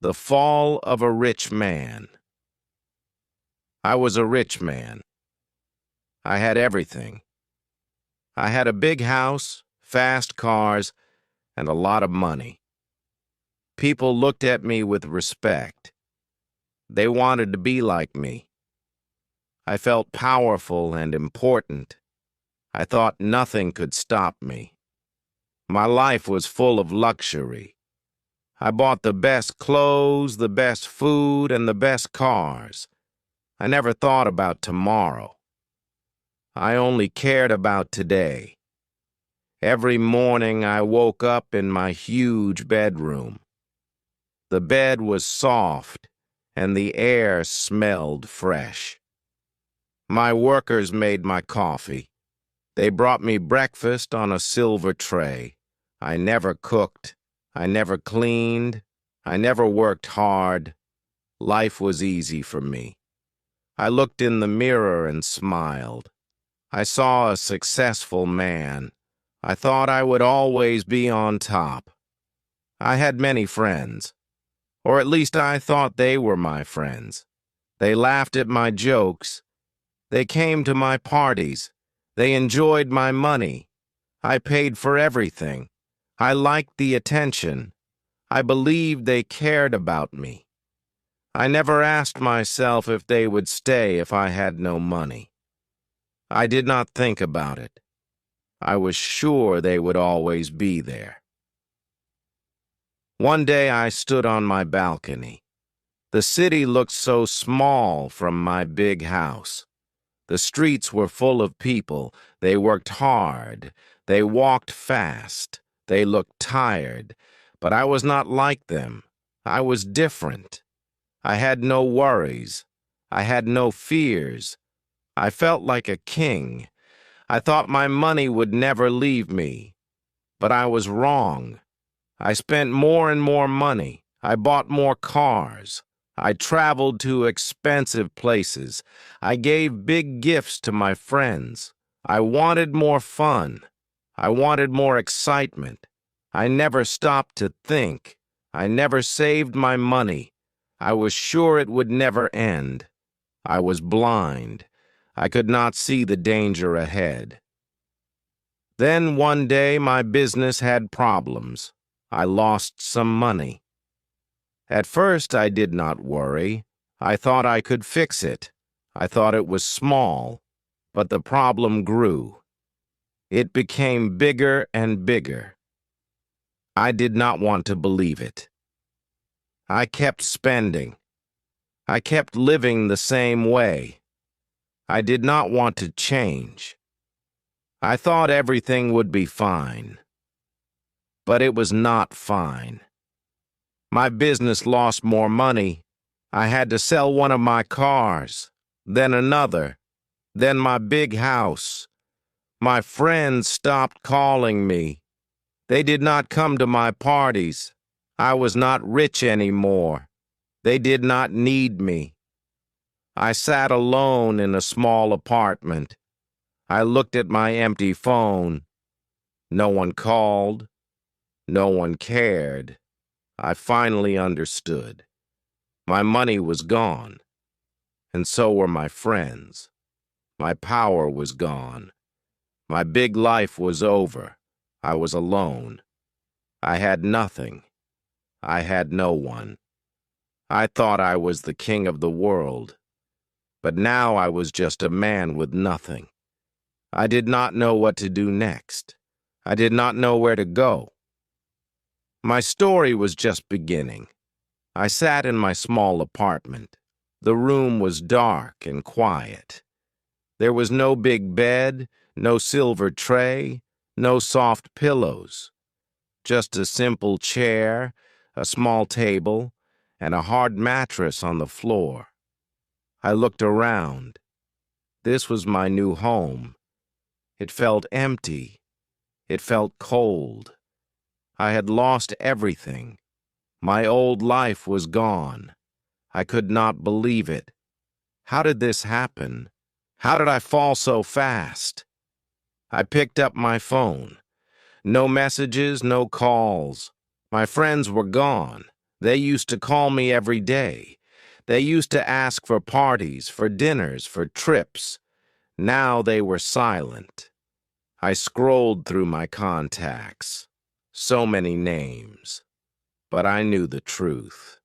The Fall of a Rich Man. I was a rich man. I had everything. I had a big house, fast cars, and a lot of money. People looked at me with respect. They wanted to be like me. I felt powerful and important. I thought nothing could stop me. My life was full of luxury. I bought the best clothes, the best food, and the best cars. I never thought about tomorrow. I only cared about today. Every morning I woke up in my huge bedroom. The bed was soft, and the air smelled fresh. My workers made my coffee. They brought me breakfast on a silver tray. I never cooked. I never cleaned. I never worked hard. Life was easy for me. I looked in the mirror and smiled. I saw a successful man. I thought I would always be on top. I had many friends, or at least I thought they were my friends. They laughed at my jokes. They came to my parties. They enjoyed my money. I paid for everything. I liked the attention. I believed they cared about me. I never asked myself if they would stay if I had no money. I did not think about it. I was sure they would always be there. One day I stood on my balcony. The city looked so small from my big house. The streets were full of people. They worked hard. They walked fast. They looked tired. But I was not like them. I was different. I had no worries. I had no fears. I felt like a king. I thought my money would never leave me. But I was wrong. I spent more and more money. I bought more cars. I traveled to expensive places. I gave big gifts to my friends. I wanted more fun. I wanted more excitement. I never stopped to think. I never saved my money. I was sure it would never end. I was blind. I could not see the danger ahead. Then one day my business had problems. I lost some money. At first I did not worry. I thought I could fix it. I thought it was small, but the problem grew. It became bigger and bigger. I did not want to believe it. I kept spending. I kept living the same way. I did not want to change. I thought everything would be fine. But it was not fine. My business lost more money. I had to sell one of my cars, then another, then my big house. My friends stopped calling me. They did not come to my parties. I was not rich anymore. They did not need me. I sat alone in a small apartment. I looked at my empty phone. No one called. No one cared. I finally understood. My money was gone, and so were my friends. My power was gone. My big life was over. I was alone. I had nothing. I had no one. I thought I was the king of the world, but now I was just a man with nothing. I did not know what to do next. I did not know where to go. My story was just beginning. I sat in my small apartment. The room was dark and quiet. There was no big bed, no silver tray, no soft pillows. Just a simple chair, a small table, and a hard mattress on the floor. I looked around. This was my new home. It felt empty. It felt cold. I had lost everything. My old life was gone. I could not believe it. How did this happen? How did I fall so fast? I picked up my phone. No messages, no calls. My friends were gone. They used to call me every day. They used to ask for parties, for dinners, for trips. Now they were silent. I scrolled through my contacts. So many names. But I knew the truth.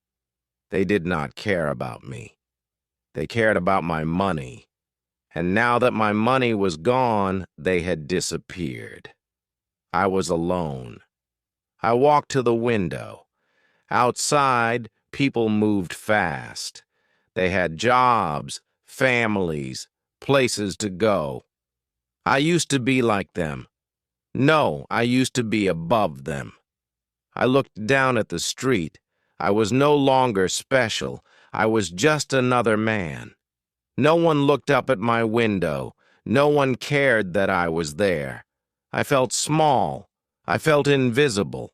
They did not care about me. They cared about my money. And now that my money was gone, they had disappeared. I was alone. I walked to the window. Outside, people moved fast. They had jobs, families, places to go. I used to be like them. No, I used to be above them. I looked down at the street. I was no longer special. I was just another man. No one looked up at my window. No one cared that I was there. I felt small. I felt invisible.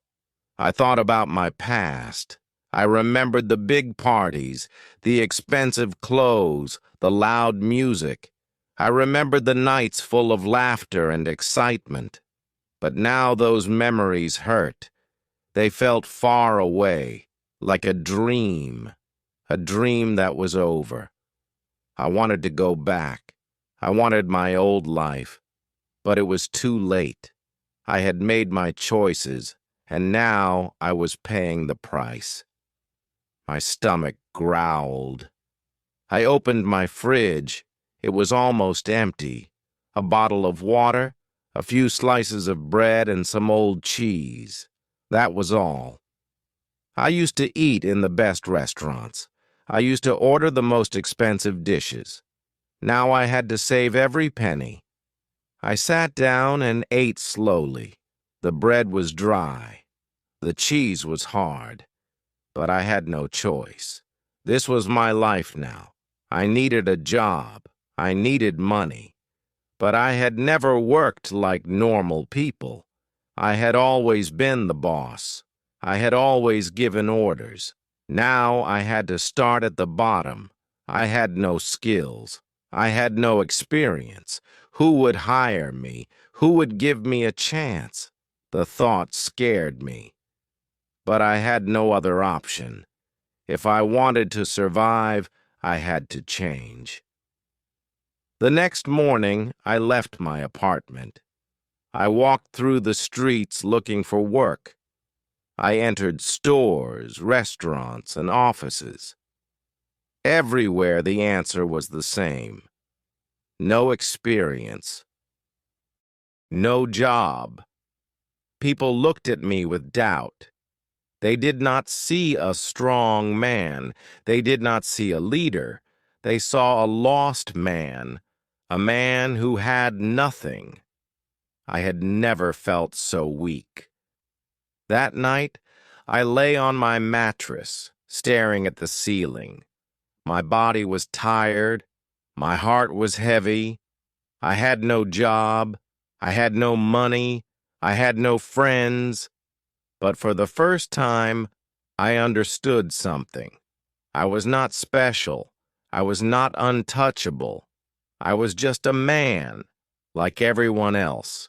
I thought about my past. I remembered the big parties, the expensive clothes, the loud music. I remembered the nights full of laughter and excitement. But now those memories hurt. They felt far away, like a dream that was over. I wanted to go back. I wanted my old life. But it was too late. I had made my choices, and now I was paying the price. My stomach growled. I opened my fridge. It was almost empty. A bottle of water, a few slices of bread, and some old cheese. That was all. I used to eat in the best restaurants. I used to order the most expensive dishes. Now I had to save every penny. I sat down and ate slowly. The bread was dry. The cheese was hard. But I had no choice. This was my life now. I needed a job. I needed money. But I had never worked like normal people. I had always been the boss. I had always given orders. Now I had to start at the bottom. I had no skills. I had no experience. Who would hire me? Who would give me a chance? The thought scared me. But I had no other option. If I wanted to survive, I had to change. The next morning, I left my apartment. I walked through the streets looking for work. I entered stores, restaurants, and offices. Everywhere the answer was the same. No experience. No job. People looked at me with doubt. They did not see a strong man. They did not see a leader. They saw a lost man, a man who had nothing. I had never felt so weak. That night, I lay on my mattress, staring at the ceiling. My body was tired. My heart was heavy. I had no job. I had no money. I had no friends. But for the first time, I understood something. I was not special. I was not untouchable. I was just a man, like everyone else.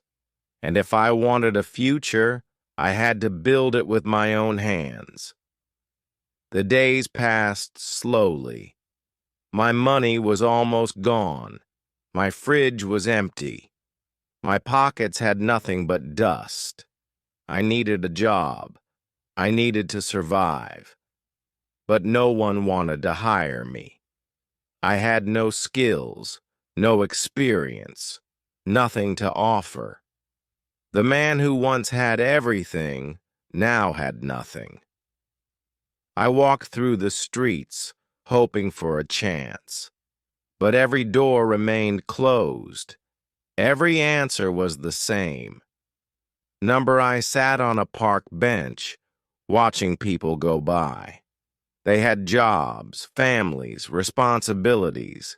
And if I wanted a future, I had to build it with my own hands. The days passed slowly. My money was almost gone. My fridge was empty. My pockets had nothing but dust. I needed a job. I needed to survive. But no one wanted to hire me. I had no skills, no experience, nothing to offer. The man who once had everything now had nothing. I walked through the streets, hoping for a chance. But every door remained closed. Every answer was the same. I sat on a park bench, watching people go by. They had jobs, families, responsibilities.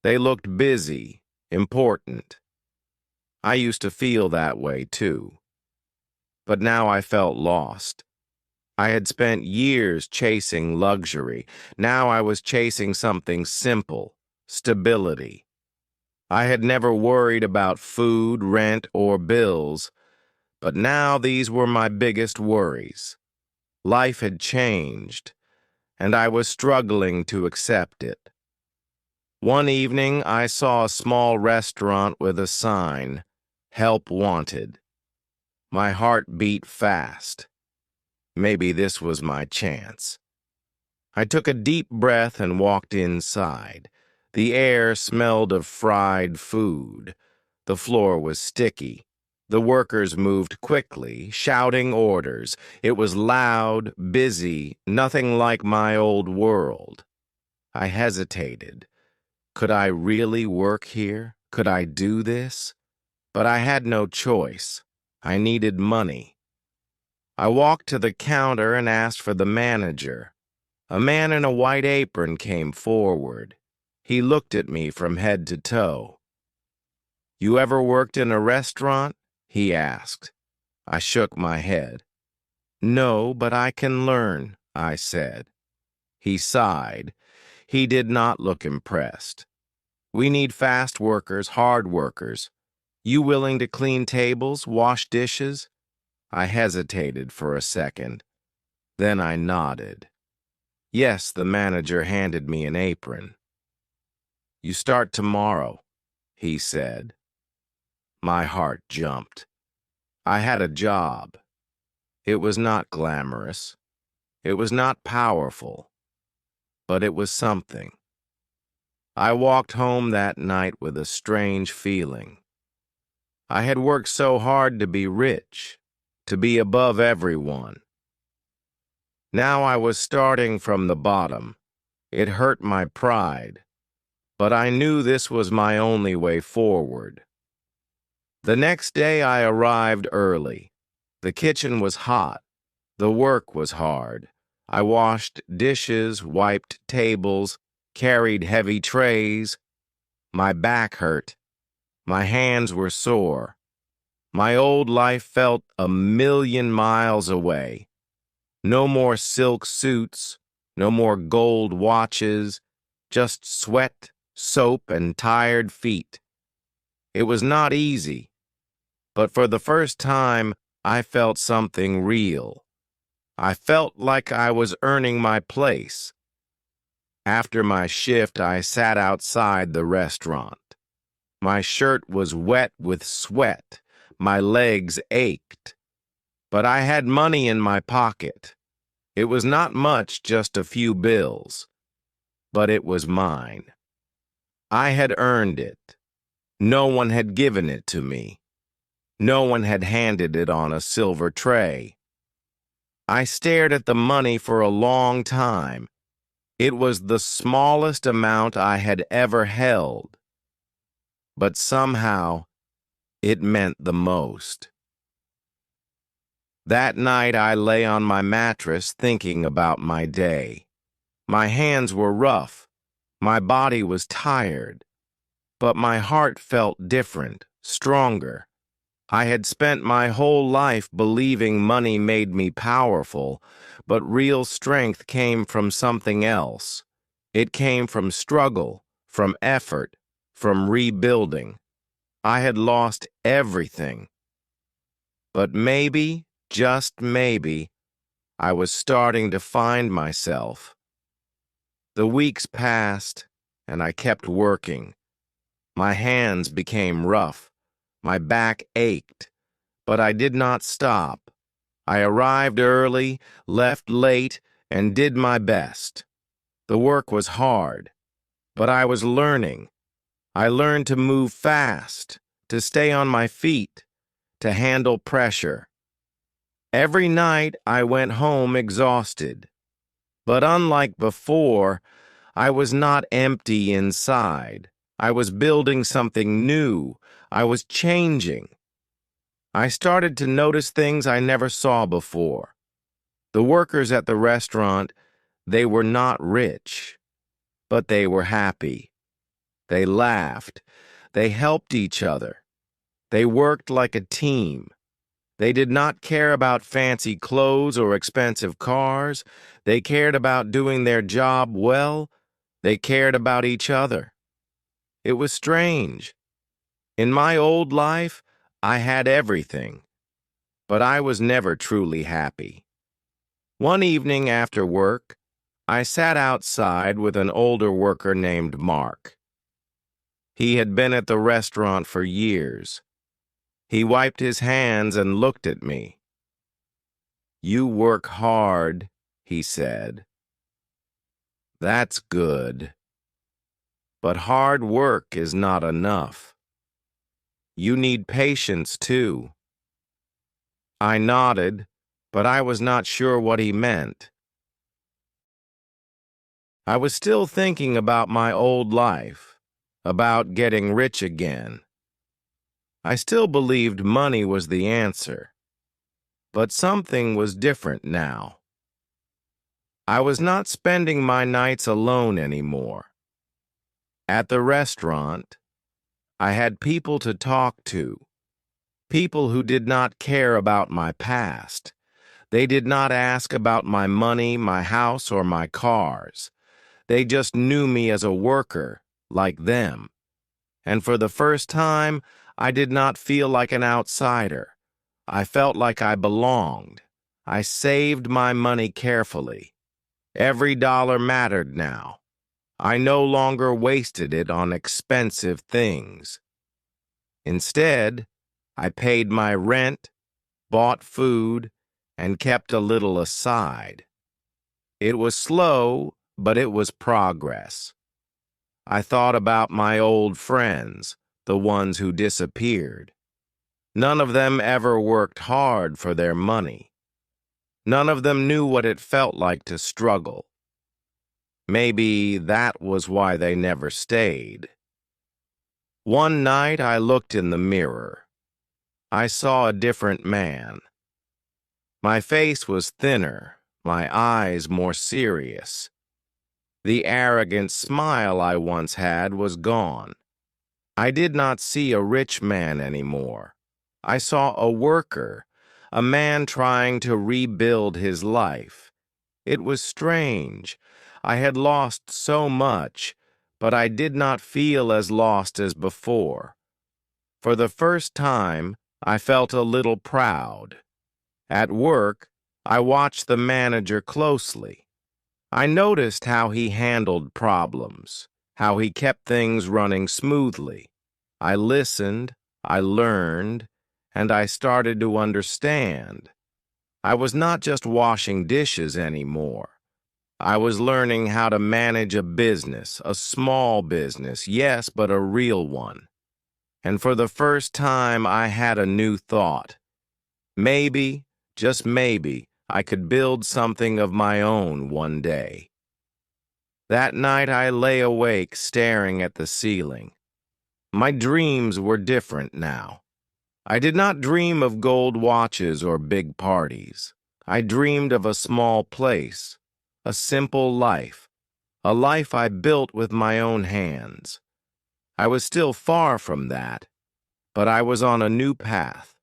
They looked busy, important. I used to feel that way too. But now I felt lost. I had spent years chasing luxury. Now I was chasing something simple, stability. I had never worried about food, rent, or bills, but now these were my biggest worries. Life had changed, and I was struggling to accept it. One evening, I saw a small restaurant with a sign, "Help Wanted." My heart beat fast. Maybe this was my chance. I took a deep breath and walked inside. The air smelled of fried food. The floor was sticky. The workers moved quickly, shouting orders. It was loud, busy, nothing like my old world. I hesitated. Could I really work here? Could I do this? But I had no choice. I needed money. I walked to the counter and asked for the manager. A man in a white apron came forward. He looked at me from head to toe. "You ever worked in a restaurant?" he asked. I shook my head. "No, but I can learn," I said. He sighed. He did not look impressed. "We need fast workers, hard workers. You willing to clean tables, wash dishes?" I hesitated for a second. Then I nodded. Yes, the manager handed me an apron. "You start tomorrow," he said. My heart jumped. I had a job. It was not glamorous. It was not powerful. But it was something. I walked home that night with a strange feeling. I had worked so hard to be rich, to be above everyone. Now I was starting from the bottom. It hurt my pride. But I knew this was my only way forward. The next day I arrived early. The kitchen was hot. The work was hard. I washed dishes, wiped tables, carried heavy trays. My back hurt. My hands were sore. My old life felt a million miles away. No more silk suits, no more gold watches, just sweat, soap, and tired feet. It was not easy, but for the first time, I felt something real. I felt like I was earning my place. After my shift, I sat outside the restaurant. My shirt was wet with sweat. My legs ached. But I had money in my pocket. It was not much, just a few bills. But it was mine. I had earned it. No one had given it to me. No one had handed it on a silver tray. I stared at the money for a long time. It was the smallest amount I had ever held. But somehow, it meant the most. That night I lay on my mattress thinking about my day. My hands were rough. My body was tired. But my heart felt different, stronger. I had spent my whole life believing money made me powerful, but real strength came from something else. It came from struggle, from effort, from rebuilding. I had lost everything. But maybe, just maybe, I was starting to find myself. The weeks passed, and I kept working. My hands became rough. My back ached, but I did not stop. I arrived early, left late, and did my best. The work was hard, but I was learning. I learned to move fast, to stay on my feet, to handle pressure. Every night I went home exhausted. But unlike before, I was not empty inside. I was building something new. I was changing. I started to notice things I never saw before. The workers at the restaurant, they were not rich, but they were happy. They laughed. They helped each other. They worked like a team. They did not care about fancy clothes or expensive cars. They cared about doing their job well. They cared about each other. It was strange. In my old life, I had everything, but I was never truly happy. One evening after work, I sat outside with an older worker named Mark. He had been at the restaurant for years. He wiped his hands and looked at me. "You work hard," he said. "That's good. But hard work is not enough. You need patience too." I nodded, but I was not sure what he meant. I was still thinking about my old life, about getting rich again. I still believed money was the answer, but something was different now. I was not spending my nights alone anymore. At the restaurant, I had people to talk to, people who did not care about my past. They did not ask about my money, my house, or my cars. They just knew me as a worker, like them. And for the first time, I did not feel like an outsider. I felt like I belonged. I saved my money carefully. Every dollar mattered now. I no longer wasted it on expensive things. Instead, I paid my rent, bought food, and kept a little aside. It was slow, but it was progress. I thought about my old friends, the ones who disappeared. None of them ever worked hard for their money. None of them knew what it felt like to struggle. Maybe that was why they never stayed. One night I looked in the mirror. I saw a different man. My face was thinner, my eyes more serious. The arrogant smile I once had was gone. I did not see a rich man anymore. I saw a worker, a man trying to rebuild his life. It was strange. I had lost so much, but I did not feel as lost as before. For the first time, I felt a little proud. At work, I watched the manager closely. I noticed how he handled problems, how he kept things running smoothly. I listened, I learned, and I started to understand. I was not just washing dishes anymore. I was learning how to manage a business, a small business, yes, but a real one. And for the first time, I had a new thought. Maybe, just maybe, I could build something of my own one day. That night I lay awake staring at the ceiling. My dreams were different now. I did not dream of gold watches or big parties. I dreamed of a small place, a simple life, a life I built with my own hands. I was still far from that, but I was on a new path,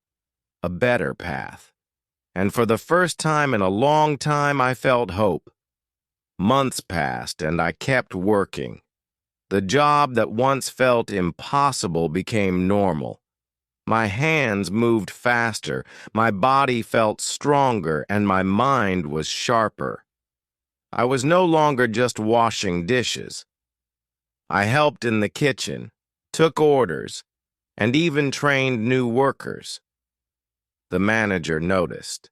a better path. And for the first time in a long time, I felt hope. Months passed, and I kept working. The job that once felt impossible became normal. My hands moved faster, my body felt stronger, and my mind was sharper. I was no longer just washing dishes. I helped in the kitchen, took orders, and even trained new workers. The manager noticed.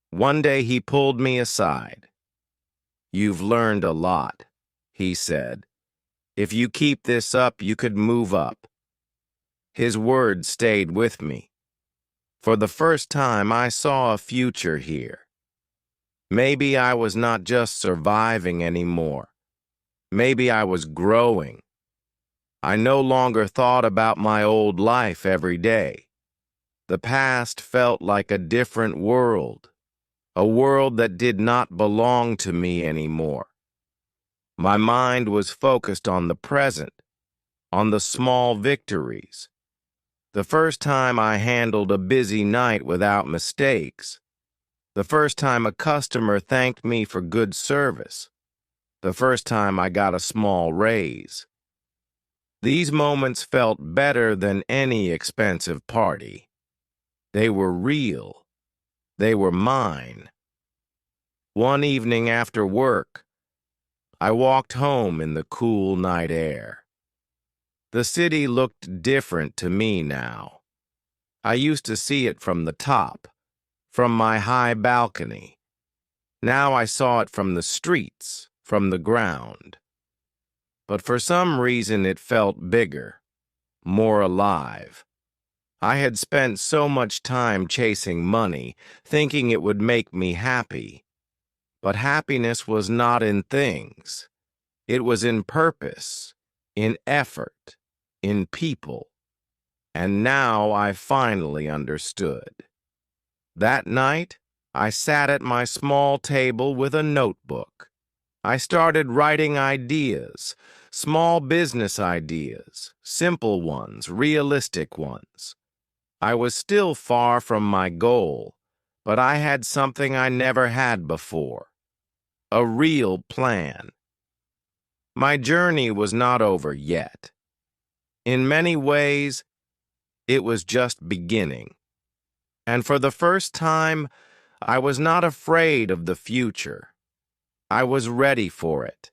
One day he pulled me aside. "You've learned a lot," he said. "If you keep this up, you could move up." His words stayed with me. For the first time, I saw a future here. Maybe I was not just surviving anymore. Maybe I was growing. I no longer thought about my old life every day. The past felt like a different world, a world that did not belong to me anymore. My mind was focused on the present, on the small victories. The first time I handled a busy night without mistakes. The first time a customer thanked me for good service. The first time I got a small raise. These moments felt better than any expensive party. They were real. They were mine. One evening after work, I walked home in the cool night air. The city looked different to me now. I used to see it from the top, from my high balcony. Now I saw it from the streets, from the ground. But for some reason it felt bigger, more alive. I had spent so much time chasing money, thinking it would make me happy. But happiness was not in things. It was in purpose, in effort, in people. And now I finally understood. That night, I sat at my small table with a notebook. I started writing ideas, small business ideas, simple ones, realistic ones. I was still far from my goal, but I had something I never had before, a real plan. My journey was not over yet. In many ways, it was just beginning. And for the first time, I was not afraid of the future. I was ready for it.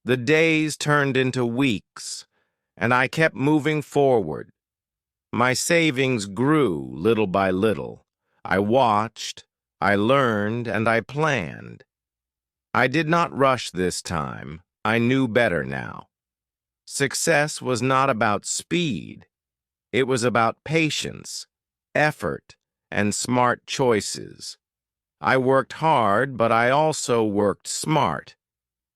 The days turned into weeks, and I kept moving forward. My savings grew little by little. I watched, I learned, and I planned. I did not rush this time. I knew better now. Success was not about speed. It was about patience, effort, and smart choices. I worked hard, but I also worked smart.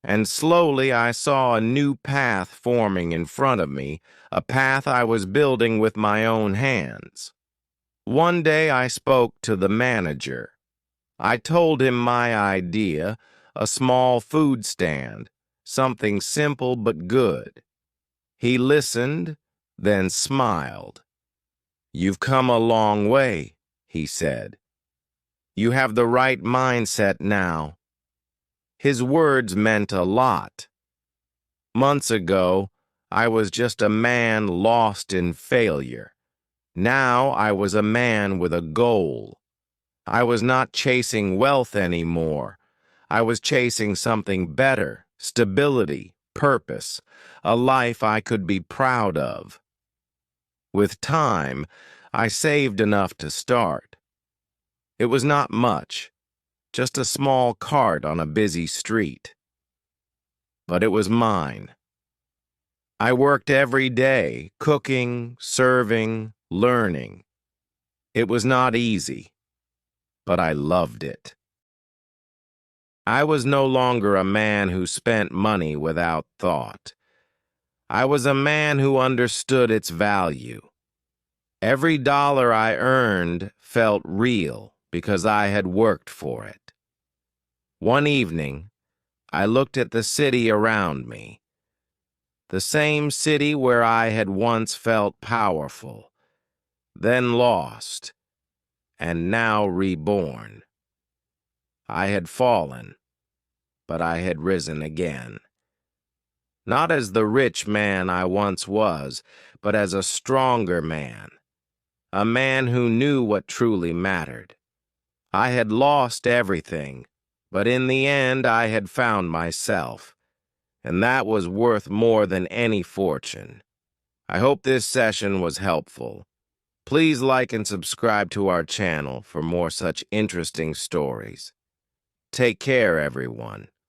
And slowly I saw a new path forming in front of me, a path I was building with my own hands. One day I spoke to the manager. I told him my idea, a small food stand, something simple but good. He listened, then smiled. "You've come a long way," he said. "You have the right mindset now." His words meant a lot. Months ago, I was just a man lost in failure. Now I was a man with a goal. I was not chasing wealth anymore. I was chasing something better, stability, purpose, a life I could be proud of. With time, I saved enough to start. It was not much, just a small cart on a busy street. But it was mine. I worked every day, cooking, serving, learning. It was not easy, but I loved it. I was no longer a man who spent money without thought. I was a man who understood its value. Every dollar I earned felt real because I had worked for it. One evening, I looked at the city around me, the same city where I had once felt powerful, then lost, and now reborn. I had fallen, but I had risen again. Not as the rich man I once was, but as a stronger man, a man who knew what truly mattered. I had lost everything, but in the end I had found myself, and that was worth more than any fortune. I hope this session was helpful. Please like and subscribe to our channel for more such interesting stories. Take care, everyone.